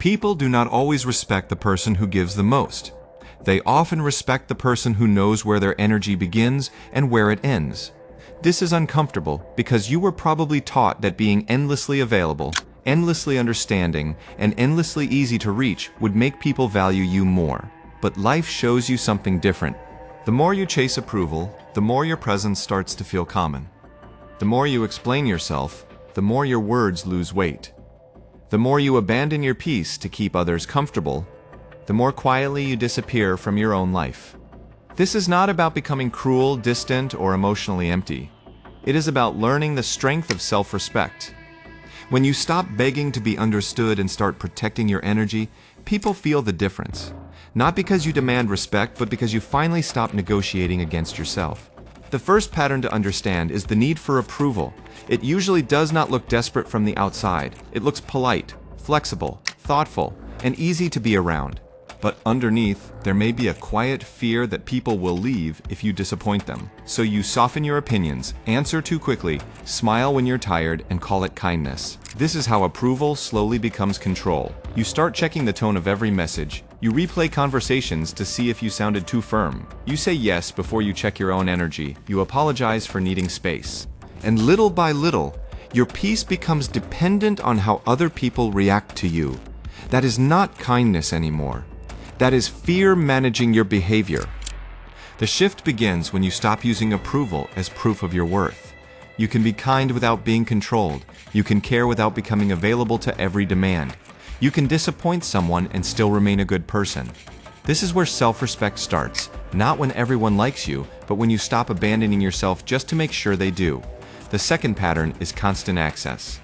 People do not always respect the person who gives the most. They often respect the person who knows where their energy begins and where it ends. This is uncomfortable because you were probably taught that being endlessly available, endlessly understanding, and endlessly easy to reach would make people value you more. But life shows you something different. The more you chase approval, the more your presence starts to feel common. The more you explain yourself, the more your words lose weight. The more you abandon your peace to keep others comfortable, the more quietly you disappear from your own life. This is not about becoming cruel, distant, or emotionally empty. It is about learning the strength of self-respect. When you stop begging to be understood and start protecting your energy, people feel the difference. Not because you demand respect, but because you finally stop negotiating against yourself. The first pattern to understand is the need for approval. It usually does not look desperate from the outside. It looks polite, flexible, thoughtful, and easy to be around. But underneath, there may be a quiet fear that people will leave if you disappoint them. So you soften your opinions, answer too quickly, smile when you're tired, and call it kindness. This is how approval slowly becomes control. You start checking the tone of every message. You replay conversations to see if you sounded too firm. You say yes before you check your own energy. You apologize for needing space. And little by little, your peace becomes dependent on how other people react to you. That is not kindness anymore. That is fear managing your behavior. The shift begins when you stop using approval as proof of your worth. You can be kind without being controlled. You can care without becoming available to every demand. You can disappoint someone and still remain a good person. This is where self-respect starts, not when everyone likes you, but when you stop abandoning yourself just to make sure they do. The second pattern is constant access.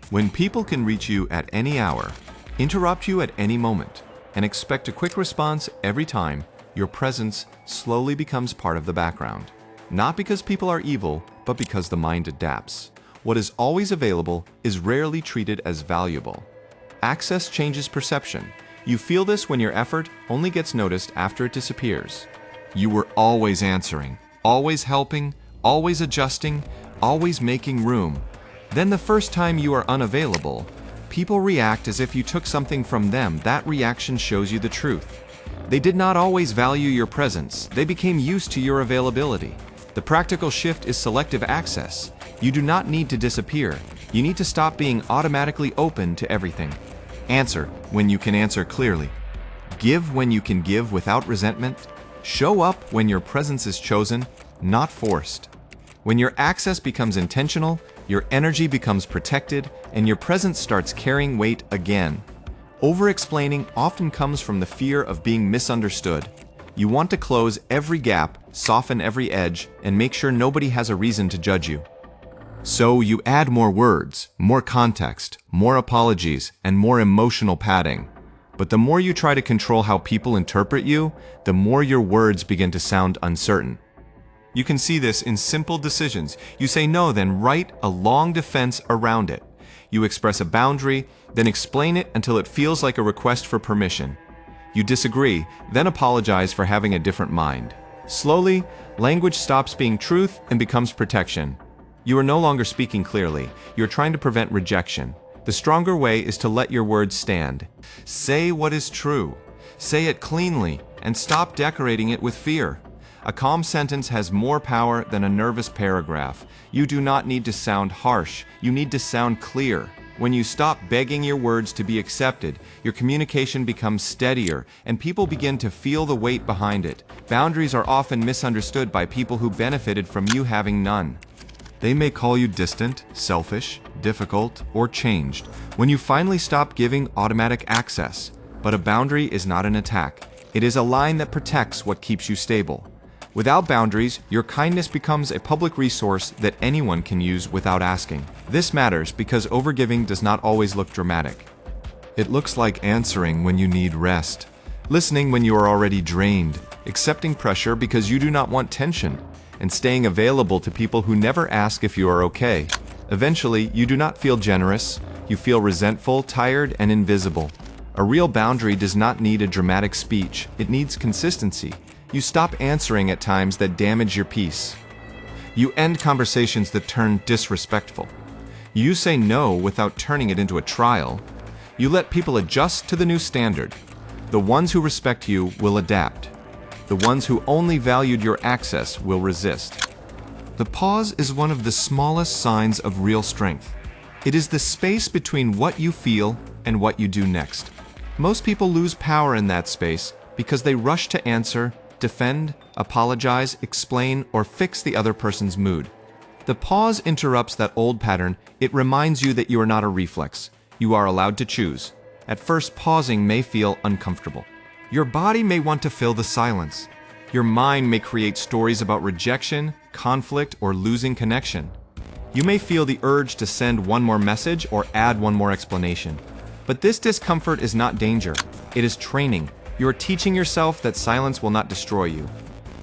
When people can reach you at any hour, interrupt you at any moment, and expect a quick response every time, your presence slowly becomes part of the background. Not because people are evil, but because the mind adapts. What is always available is rarely treated as valuable. Access changes perception. You feel this when your effort only gets noticed after it disappears. You were always answering, always helping, always adjusting, always making room. Then the first time you are unavailable, people react as if you took something from them. That reaction shows you the truth. They did not always value your presence. They became used to your availability. The practical shift is selective access. You do not need to disappear. You need to stop being automatically open to everything. Answer when you can answer clearly. Give when you can give without resentment. Show up when your presence is chosen, not forced. When your access becomes intentional, your energy becomes protected, and your presence starts carrying weight again. Overexplaining often comes from the fear of being misunderstood. You want to close every gap, soften every edge, and make sure nobody has a reason to judge you. So you add more words, more context, more apologies, and more emotional padding. But the more you try to control how people interpret you, the more your words begin to sound uncertain. You can see this in simple decisions. You say no, then write a long defense around it. You express a boundary, then explain it until it feels like a request for permission. You disagree, then apologize for having a different mind. Slowly, language stops being truth and becomes protection. You are no longer speaking clearly. You're trying to prevent rejection. The stronger way is to let your words stand. Say what is true. Say it cleanly, and stop decorating it with fear. A calm sentence has more power than a nervous paragraph. You do not need to sound harsh. You need to sound clear. When you stop begging your words to be accepted, your communication becomes steadier, and people begin to feel the weight behind it. Boundaries are often misunderstood by people who benefited from you having none. They may call you distant, selfish, difficult, or changed when you finally stop giving automatic access. But a boundary is not an attack. It is a line that protects what keeps you stable. Without boundaries, your kindness becomes a public resource that anyone can use without asking. This matters because overgiving does not always look dramatic. It looks like answering when you need rest, listening when you are already drained, accepting pressure because you do not want tension, and staying available to people who never ask if you are okay. Eventually, you do not feel generous, you feel resentful, tired, and invisible. A real boundary does not need a dramatic speech, it needs consistency. You stop answering at times that damage your peace. You end conversations that turn disrespectful. You say no without turning it into a trial. You let people adjust to the new standard. The ones who respect you will adapt. The ones who only valued your access will resist. The pause is one of the smallest signs of real strength. It is the space between what you feel and what you do next. Most people lose power in that space because they rush to answer, defend, apologize, explain, or fix the other person's mood. The pause interrupts that old pattern. It reminds you that you are not a reflex. You are allowed to choose. At first, pausing may feel uncomfortable. Your body may want to fill the silence. Your mind may create stories about rejection, conflict, or losing connection. You may feel the urge to send one more message or add one more explanation. But this discomfort is not danger. It is training. You are teaching yourself that silence will not destroy you.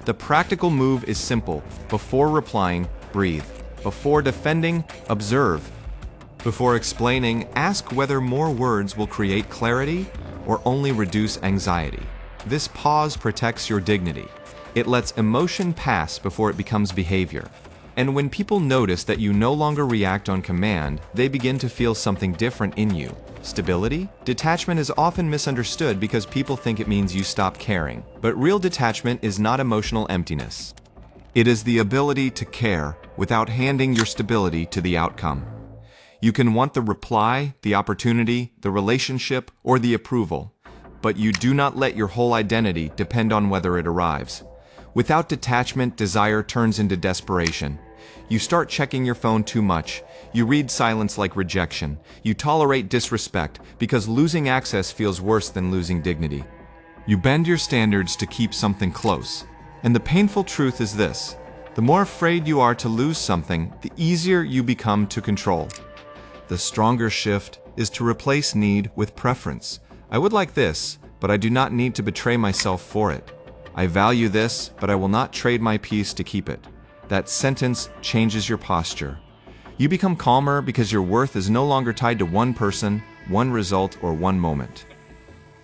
The practical move is simple. Before replying, breathe. Before defending, observe. Before explaining, ask whether more words will create clarity or only reduce anxiety. This pause protects your dignity. It lets emotion pass before it becomes behavior. And when people notice that you no longer react on command, they begin to feel something different in you. Stability? Detachment is often misunderstood because people think it means you stop caring. But real detachment is not emotional emptiness. It is the ability to care without handing your stability to the outcome. You can want the reply, the opportunity, the relationship, or the approval, but you do not let your whole identity depend on whether it arrives. Without detachment, desire turns into desperation. You start checking your phone too much. You read silence like rejection. You tolerate disrespect because losing access feels worse than losing dignity. You bend your standards to keep something close. And the painful truth is this: the more afraid you are to lose something, the easier you become to control. The stronger shift is to replace need with preference. I would like this, but I do not need to betray myself for it. I value this, but I will not trade my peace to keep it. That sentence changes your posture. You become calmer because your worth is no longer tied to one person, one result, or one moment.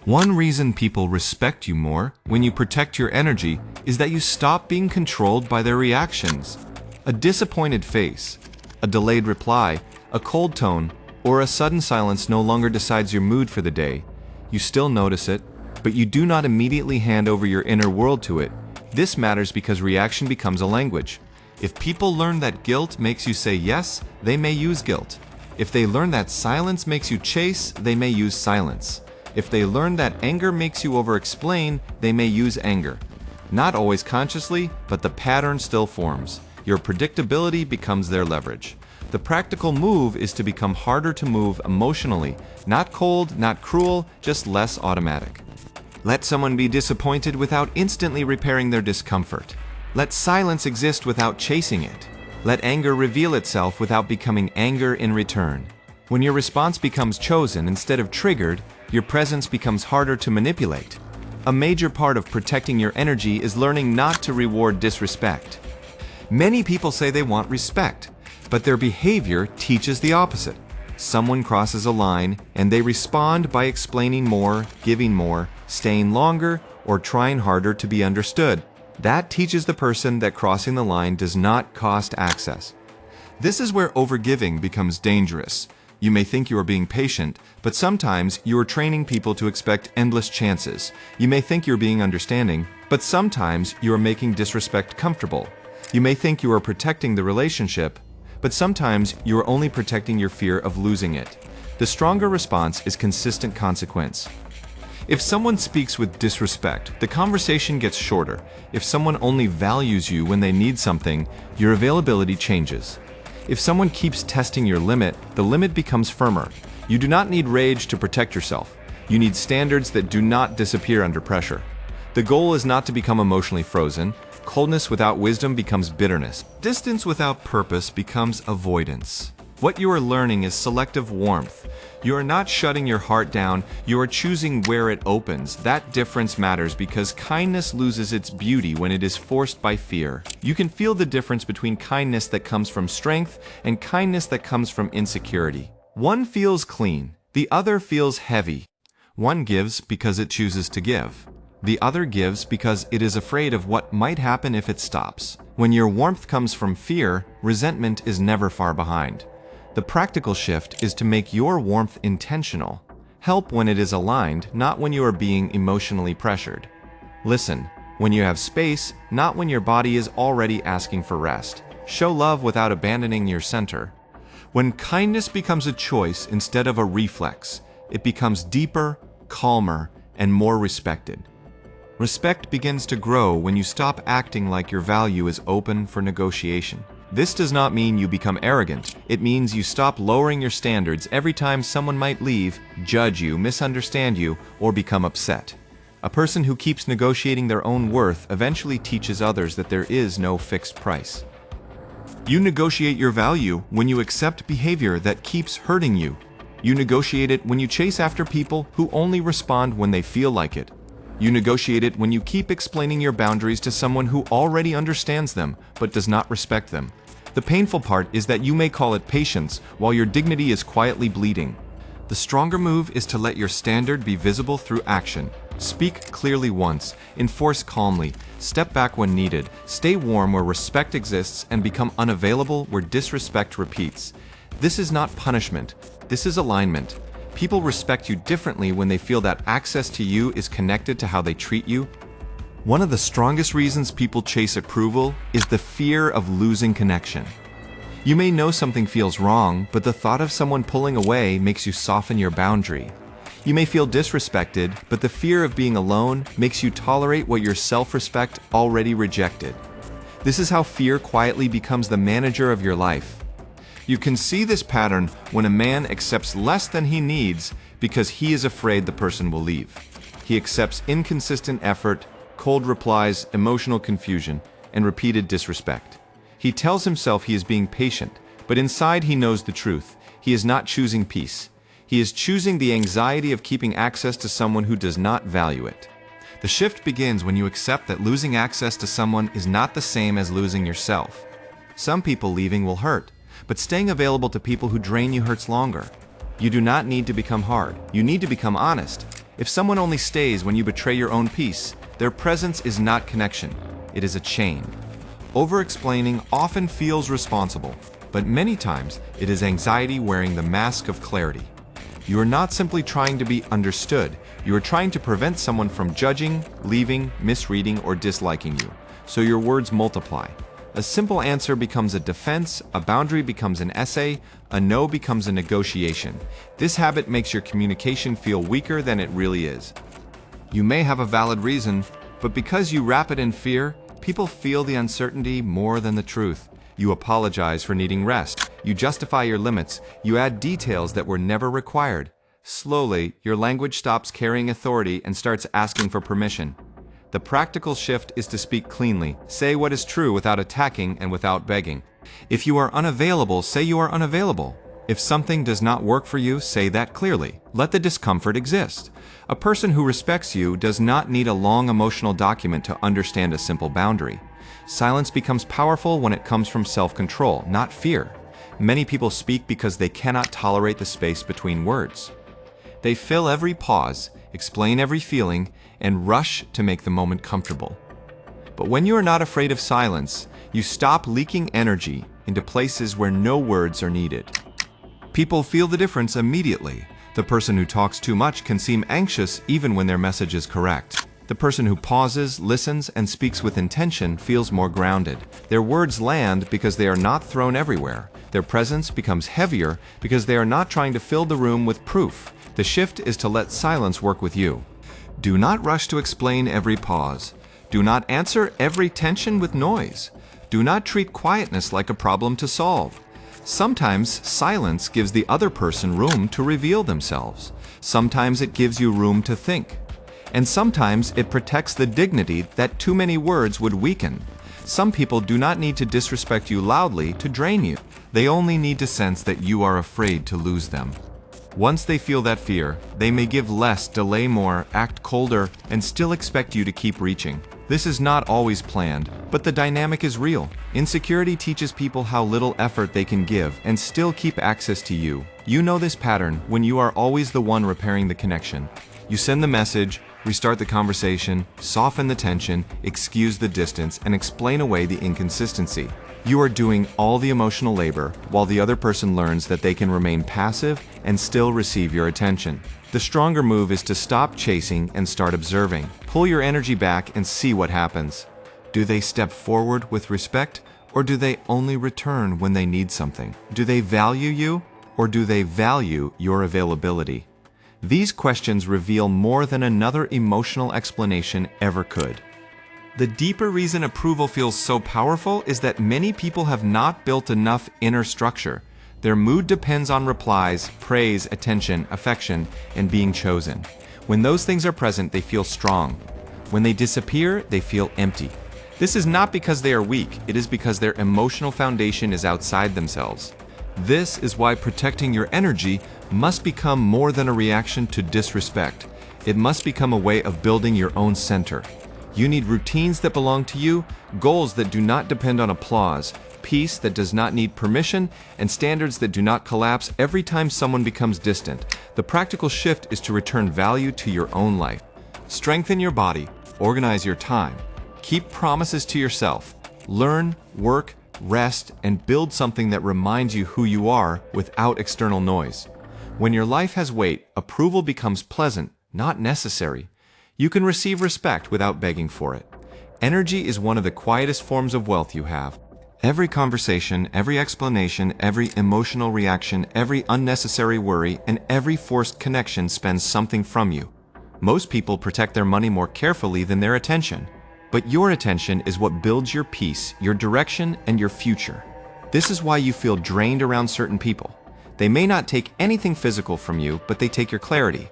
One reason people respect you more when you protect your energy is that you stop being controlled by their reactions. A disappointed face, a delayed reply, a cold tone, or a sudden silence no longer decides your mood for the day. You still notice it, but you do not immediately hand over your inner world to it. This matters because reaction becomes a language. If people learn that guilt makes you say yes, they may use guilt. If they learn that silence makes you chase, they may use silence. If they learn that anger makes you overexplain, they may use anger. Not always consciously, but the pattern still forms. Your predictability becomes their leverage. The practical move is to become harder to move emotionally, not cold, not cruel, just less automatic. Let someone be disappointed without instantly repairing their discomfort. Let silence exist without chasing it. Let anger reveal itself without becoming anger in return. When your response becomes chosen instead of triggered, your presence becomes harder to manipulate. A major part of protecting your energy is learning not to reward disrespect. Many people say they want respect, but their behavior teaches the opposite. Someone crosses a line, and they respond by explaining more, giving more, staying longer, or trying harder to be understood. That teaches the person that crossing the line does not cost access. This is where overgiving becomes dangerous. You may think you are being patient, but sometimes you are training people to expect endless chances. You may think you're being understanding, but sometimes you are making disrespect comfortable. You may think you are protecting the relationship, but sometimes you are only protecting your fear of losing it. The stronger response is consistent consequence. If someone speaks with disrespect, the conversation gets shorter. If someone only values you when they need something, your availability changes. If someone keeps testing your limit, the limit becomes firmer. You do not need rage to protect yourself. You need standards that do not disappear under pressure. The goal is not to become emotionally frozen. Coldness without wisdom becomes bitterness. Distance without purpose becomes avoidance. What you are learning is selective warmth. You are not shutting your heart down, you are choosing where it opens. That difference matters because kindness loses its beauty when it is forced by fear. You can feel the difference between kindness that comes from strength and kindness that comes from insecurity. One feels clean, the other feels heavy. One gives because it chooses to give. The other gives because it is afraid of what might happen if it stops. When your warmth comes from fear, resentment is never far behind. The practical shift is to make your warmth intentional. Help when it is aligned, not when you are being emotionally pressured. Listen when you have space, not when your body is already asking for rest. Show love without abandoning your center. When kindness becomes a choice instead of a reflex, it becomes deeper, calmer, and more respected. Respect begins to grow when you stop acting like your value is open for negotiation. This does not mean you become arrogant. It means you stop lowering your standards every time someone might leave, judge you, misunderstand you, or become upset. A person who keeps negotiating their own worth eventually teaches others that there is no fixed price. You negotiate your value when you accept behavior that keeps hurting you. You negotiate it when you chase after people who only respond when they feel like it. You negotiate it when you keep explaining your boundaries to someone who already understands them but does not respect them. The painful part is that you may call it patience while your dignity is quietly bleeding. The stronger move is to let your standard be visible through action. Speak clearly once, enforce calmly, step back when needed, stay warm where respect exists, and become unavailable where disrespect repeats. This is not punishment. This is alignment. People respect you differently when they feel that access to you is connected to how they treat you. One of the strongest reasons people chase approval is the fear of losing connection. You may know something feels wrong, but the thought of someone pulling away makes you soften your boundary. You may feel disrespected, but the fear of being alone makes you tolerate what your self-respect already rejected. This is how fear quietly becomes the manager of your life. You can see this pattern when a man accepts less than he needs because he is afraid the person will leave. He accepts inconsistent effort, cold replies, emotional confusion, and repeated disrespect. He tells himself he is being patient, but inside he knows the truth. He is not choosing peace. He is choosing the anxiety of keeping access to someone who does not value it. The shift begins when you accept that losing access to someone is not the same as losing yourself. Some people leaving will hurt, but staying available to people who drain you hurts longer. You do not need to become hard. You need to become honest. If someone only stays when you betray your own peace, their presence is not connection. It is a chain. Overexplaining often feels responsible, but many times it is anxiety wearing the mask of clarity. You are not simply trying to be understood. You are trying to prevent someone from judging, leaving, misreading, or disliking you, so your words multiply. A simple answer becomes a defense, a boundary becomes an essay, a no becomes a negotiation. This habit makes your communication feel weaker than it really is. You may have a valid reason, but because you wrap it in fear, people feel the uncertainty more than the truth. You apologize for needing rest. You justify your limits. You add details that were never required. Slowly, your language stops carrying authority and starts asking for permission. The practical shift is to speak cleanly. Say what is true without attacking and without begging. If you are unavailable, say you are unavailable. If something does not work for you, say that clearly. Let the discomfort exist. A person who respects you does not need a long emotional document to understand a simple boundary. Silence becomes powerful when it comes from self-control, not fear. Many people speak because they cannot tolerate the space between words. They fill every pause, explain every feeling, and rush to make the moment comfortable. But when you are not afraid of silence, you stop leaking energy into places where no words are needed. People feel the difference immediately. The person who talks too much can seem anxious even when their message is correct. The person who pauses, listens, and speaks with intention feels more grounded. Their words land because they are not thrown everywhere. Their presence becomes heavier because they are not trying to fill the room with proof. The shift is to let silence work with you. Do not rush to explain every pause. Do not answer every tension with noise. Do not treat quietness like a problem to solve. Sometimes silence gives the other person room to reveal themselves. Sometimes it gives you room to think. And sometimes it protects the dignity that too many words would weaken. Some people do not need to disrespect you loudly to drain you. They only need to sense that you are afraid to lose them. Once they feel that fear, they may give less, delay more, act colder, and still expect you to keep reaching. This is not always planned, but the dynamic is real. Insecurity teaches people how little effort they can give and still keep access to you. You know this pattern when you are always the one repairing the connection. You send the message, restart the conversation, soften the tension, excuse the distance, and explain away the inconsistency. You are doing all the emotional labor while the other person learns that they can remain passive and still receive your attention. The stronger move is to stop chasing and start observing. Pull your energy back and see what happens. Do they step forward with respect, or do they only return when they need something? Do they value you, or do they value your availability? These questions reveal more than another emotional explanation ever could. The deeper reason approval feels so powerful is that many people have not built enough inner structure. Their mood depends on replies, praise, attention, affection, and being chosen. When those things are present, they feel strong. When they disappear, they feel empty. This is not because they are weak, it is because their emotional foundation is outside themselves. This is why protecting your energy must become more than a reaction to disrespect. It must become a way of building your own center. You need routines that belong to you, goals that do not depend on applause, peace that does not need permission, and standards that do not collapse every time someone becomes distant. The practical shift is to return value to your own life. Strengthen your body, organize your time, keep promises to yourself, learn, work, rest, and build something that reminds you who you are without external noise. When your life has weight, approval becomes pleasant, not necessary. You can receive respect without begging for it. Energy is one of the quietest forms of wealth you have. Every conversation, every explanation, every emotional reaction, every unnecessary worry, and every forced connection spends something from you. Most people protect their money more carefully than their attention. But your attention is what builds your peace, your direction, and your future. This is why you feel drained around certain people. They may not take anything physical from you, but they take your clarity.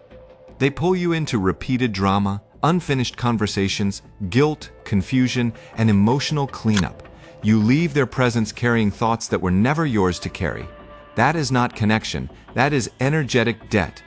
They pull you into repeated drama, unfinished conversations, guilt, confusion, and emotional cleanup. You leave their presence carrying thoughts that were never yours to carry. That is not connection, that is energetic debt.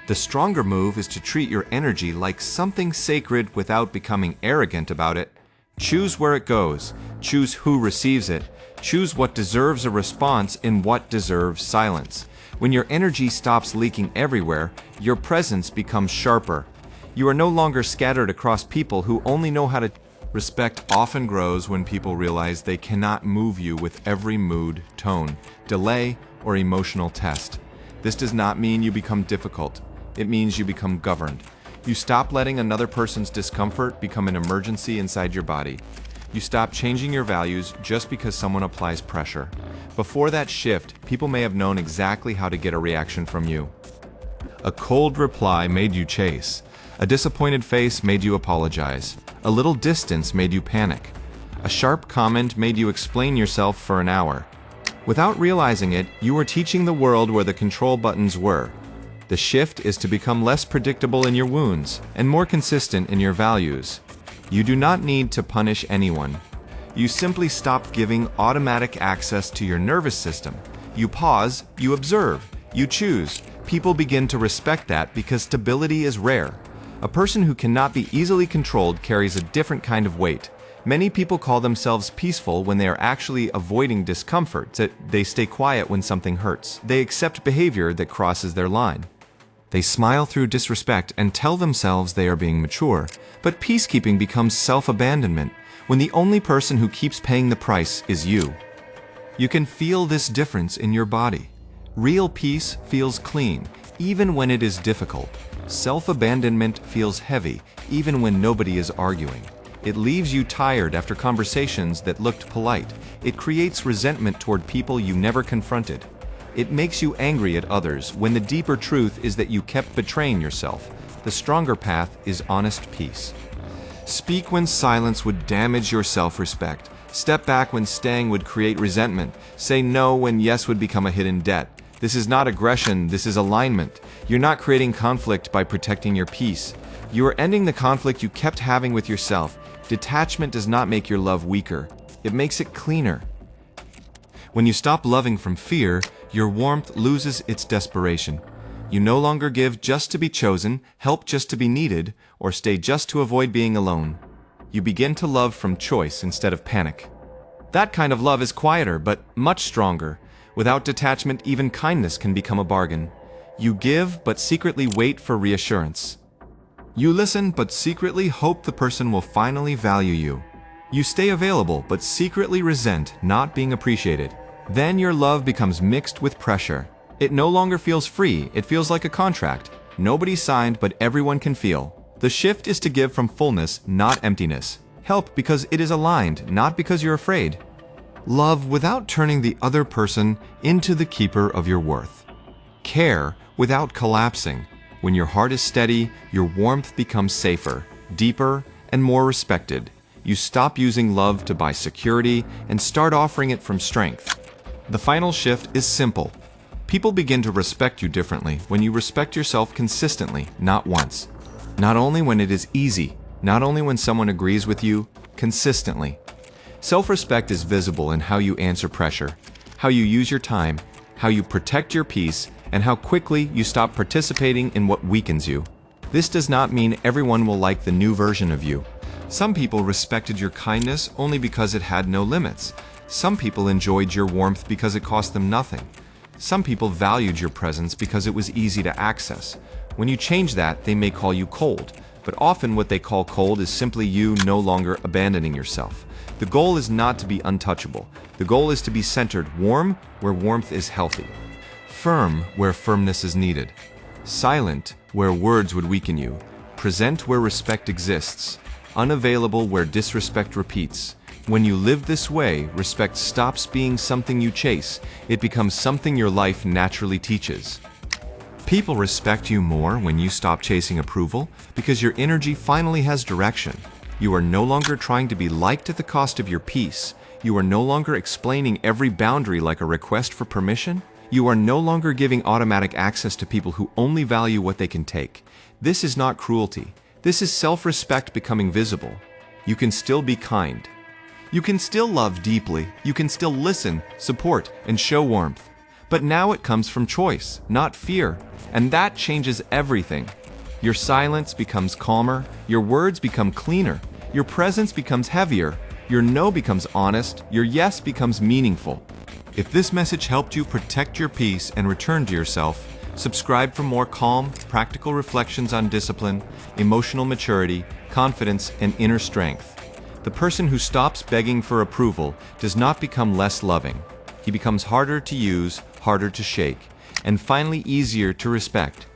The stronger move is to treat your energy like something sacred without becoming arrogant about it. Choose where it goes, choose who receives it, choose what deserves a response and what deserves silence. When your energy stops leaking everywhere, your presence becomes sharper. You are no longer scattered across people who only know how to. Respect often grows when people realize they cannot move you with every mood, tone, delay, or emotional test. This does not mean you become difficult. It means you become governed. You stop letting another person's discomfort become an emergency inside your body. You stop changing your values just because someone applies pressure. Before that shift, people may have known exactly how to get a reaction from you. A cold reply made you chase. A disappointed face made you apologize. A little distance made you panic. A sharp comment made you explain yourself for an hour. Without realizing it, you were teaching the world where the control buttons were. The shift is to become less predictable in your wounds and more consistent in your values. You do not need to punish anyone. You simply stop giving automatic access to your nervous system. You pause, you observe, you choose. People begin to respect that because stability is rare. A person who cannot be easily controlled carries a different kind of weight. Many people call themselves peaceful when they are actually avoiding discomfort. They stay quiet when something hurts. They accept behavior that crosses their line. They smile through disrespect and tell themselves they are being mature. But peacekeeping becomes self-abandonment when the only person who keeps paying the price is you. You can feel this difference in your body. Real peace feels clean, even when it is difficult. Self-abandonment feels heavy, even when nobody is arguing. It leaves you tired after conversations that looked polite. It creates resentment toward people you never confronted. It makes you angry at others when the deeper truth is that you kept betraying yourself. The stronger path is honest peace. Speak when silence would damage your self-respect. Step back when staying would create resentment. Say no when yes would become a hidden debt. This is not aggression, this is alignment. You're not creating conflict by protecting your peace. You are ending the conflict you kept having with yourself. Detachment does not make your love weaker. It makes it cleaner. When you stop loving from fear, your warmth loses its desperation. You no longer give just to be chosen, help just to be needed, or stay just to avoid being alone. You begin to love from choice instead of panic. That kind of love is quieter, but much stronger. Without detachment, even kindness can become a bargain. You give, but secretly wait for reassurance. You listen, but secretly hope the person will finally value you. You stay available, but secretly resent not being appreciated. Then your love becomes mixed with pressure. It no longer feels free, it feels like a contract. Nobody signed, but everyone can feel. The shift is to give from fullness, not emptiness. Help because it is aligned, not because you're afraid. Love without turning the other person into the keeper of your worth. Care without collapsing. When your heart is steady, your warmth becomes safer, deeper, and more respected. You stop using love to buy security and start offering it from strength. The final shift is simple. People begin to respect you differently when you respect yourself consistently, not once. Not only when it is easy, not only when someone agrees with you, consistently. Self-respect is visible in how you answer pressure, how you use your time, how you protect your peace, and how quickly you stop participating in what weakens you. This does not mean everyone will like the new version of you. Some people respected your kindness only because it had no limits. Some people enjoyed your warmth because it cost them nothing. Some people valued your presence because it was easy to access. When you change that, they may call you cold, but often what they call cold is simply you no longer abandoning yourself. The goal is not to be untouchable. The goal is to be centered, warm where warmth is healthy, firm where firmness is needed, silent where words would weaken you, present where respect exists, unavailable where disrespect repeats. When you live this way, respect stops being something you chase. It becomes something your life naturally teaches. People respect you more when you stop chasing approval because your energy finally has direction. You are no longer trying to be liked at the cost of your peace. You are no longer explaining every boundary like a request for permission. You are no longer giving automatic access to people who only value what they can take. This is not cruelty. This is self-respect becoming visible. You can still be kind. You can still love deeply. You can still listen, support, and show warmth. But now it comes from choice, not fear. And that changes everything. Your silence becomes calmer. Your words become cleaner. Your presence becomes heavier. Your no becomes honest. Your yes becomes meaningful. If this message helped you protect your peace and return to yourself, subscribe for more calm, practical reflections on discipline, emotional maturity, confidence, and inner strength. The person who stops begging for approval does not become less loving. He becomes harder to use, harder to shake, and finally easier to respect.